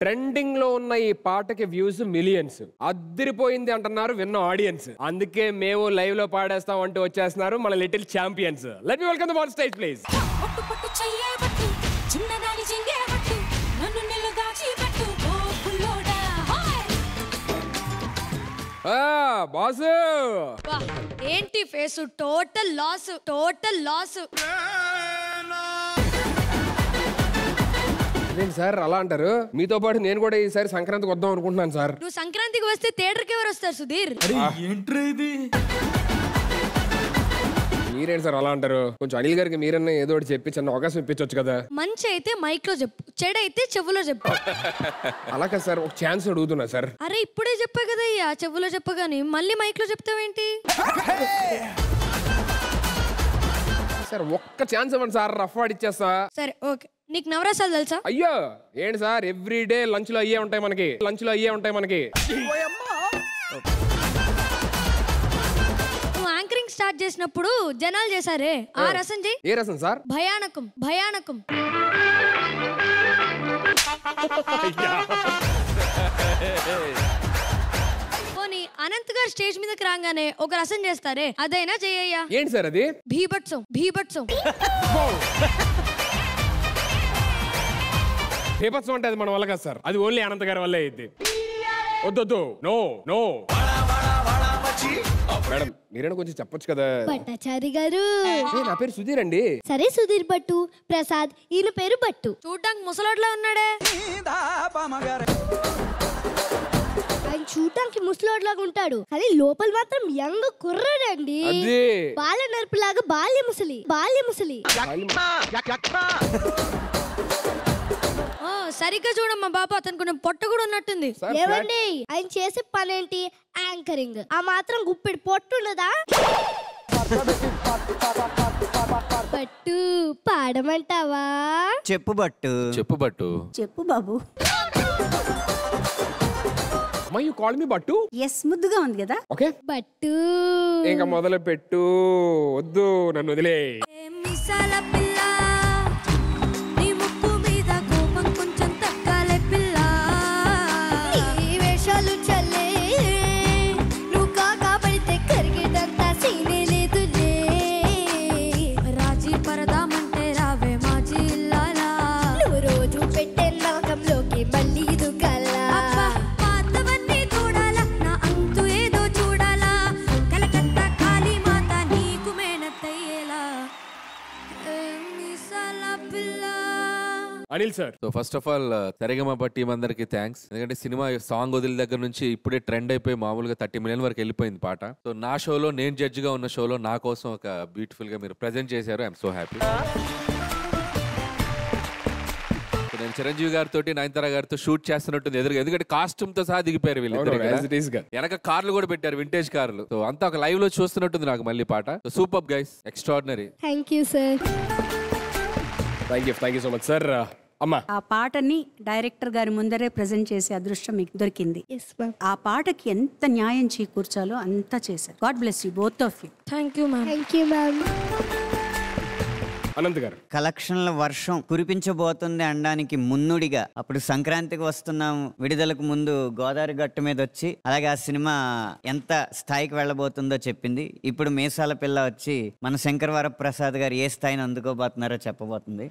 Trending లో ఉన్న ఈ పాటకి వ్యూస్ మిలియన్స్, అద్దరిపోయింది అంటున్నారు విన్న ఆడియన్స్. అందుకే మేము లైవ్ లో పాడేస్తాం అంటూ వచ్చేస్తున్నారు మన little champions. Let me welcome them on stage please. Boss ఏంటి face total loss, total loss. అదేంటి సార్ అలా అంటారు? మీతో పాటు నేను కూడా ఈసారి సంక్రాంతికి వద్దాం అనుకుంటున్నాను సార్. నువ్వు సంక్రాంతికి వస్తే థియేటర్కి ఎవరు వస్తారు సుధీర్? మీరేంటి సార్ అలా అంటారు? కొంచెం అనిల్ గారికి మీరన్నా ఏదో ఒకటి చెప్పి చిన్న అవకాశం ఇప్పించవచ్చు కదా. మంచి అయితే మైక్ లో చెప్పు, చెడు అయితే చెవులో చెప్పు. అలా కదా సార్, ఒక ఛాన్స్ అడుగుతున్నా సార్. అరే ఇప్పుడే చెప్పా కదా అయ్యా, చెవులో చెప్పగాని మళ్ళీ మైక్ లో చెప్తావేంటి? సార్ ఒక్క ఛాన్స్ ఇవ్వండి సార్, రఫ్ ఆడిచ్చేస్తా. సరే ఓకే. నీకు నవరసాలు తెలుసా? అయ్యో ఏంటి సార్, ఎవ్రీ డే లంచ్ లో అయ్యే ఉంటాయి మనకి, లంచ్ లో అయ్యే ఉంటాయి మనకి. యాంకరింగ్ స్టార్ట్ చేసినప్పుడు జనాలు చేశారే ఆ రసం చెయ్యి. ఏ రసం సార్? భయానకం. భయానకం. పోనీ అనంత్ గారు స్టేజ్ మీదకి రాగానే ఒక రసం చేస్తారే అదైనా చెయ్యయ్యా. ఏంటి సార్ అది? భీభత్సం. భీభత్సం. బీభత్సం అంటే అది మన వల్ల కాదు సార్, అది ఓన్లీ అనంత్ గారి వల్లే అయింది. వద్దొద్దు, నో నో. మేడం మీరైనా కొంచెం చెప్పొచ్చు కదా. భట్టాచారి గారు. నా పేరు సుధీర్ అండి. సరే సుధీర్ భట్టు. ప్రసాద్ ఈయన పేరు భట్టు. చూడ్డానికి ముసలోడ్లా ఉన్నాడే. ఆయన చూడటానికి ముసలోడ్లాగా ఉంటాడు కానీ లోపల మాత్రం యంగ్ కుర్రాడండి. బాల నరుపులాగా బాల్య ముసలి. బాల్య ముసలి. సరిగ్గా చూడమ్మా బాబు, అతనికి పొట్ట కూడా ఉన్నట్టుంది. ఏమండి ఆయన చేసే పనేంటి? యాంకరింగ్. ఆ మాత్రం గుప్పెడు పొట్టుండదా? పట్టు పాడమంటావా? చెప్పు బట్టు. చెప్పు బట్టు. చెప్పు బాబు. You call me Battu? Yes, ముద్దుగా ఉంది కదా. ఓకే బట్టు. ఇంకా మొదలు పెట్టు. వద్దు నన్ను వదిలే. Anil sir, so first of all Sa Re Ga Ma Pa team అందరికి థ్యాంక్స్. ఎందుకంటే సినిమా సాంగ్ వదిలి దగ్గర నుంచి ఇప్పుడే ట్రెండ్ అయిపోయి మామూలుగా 30 మిలియన్ వరకు వెళ్ళిపోయింది పాట. సో నా షోలో, నేను జడ్జ్ గా ఉన్న షోలో నా కోసం ఒక బ్యూటిఫుల్ గా మీరు ప్రెజెంట్ చేశారు. I'm so happy. నేను చిరంజీవి గారితో, నయనతార గారితో షూట్ చేస్తున్నట్టుంది ఎదురుగా, ఎందుకంటే కాస్ట్యూమ్ తో సహా దిగిపోయారు వీళ్ళు. వెనక కార్లు కూడా పెట్టారు, వింటేజ్ కార్లు. సో అంతా ఒక లైవ్ లో చూస్తున్నట్టుంది నాకు మళ్ళీ పాట. Super guys, extraordinary. Thank you sir. Thank you so much sir. అమ్మా, ఆ పాటని డైరెక్టర్ గారి ముందరే ప్రెజెంట్ చేసే అదృష్టం మీకు దొరికింది. ఆ పాటకి ఎంత న్యాయం చేకూర్చాలో అంతా చేశారు. God bless you both of you. Thank you ma'am. Thank you ma'am. Anant గారు, కలెక్షన్ల వర్షం కురిపించబోతుంది అనడానికి మున్నుడిగా అప్పుడు సంక్రాంతికి వస్తున్నాము విడుదలకు ముందు గోదావరి గట్టు మీద వచ్చి అలాగే ఆ సినిమా ఎంత స్థాయికి వెళ్ళబోతుందో చెప్పింది. ఇప్పుడు మీసాల పిల్ల వచ్చి మన శంకర్ వరప్రసాద్ గారు ఏ స్థాయిని అందుకోబోతున్నారో చెప్పబోతుంది.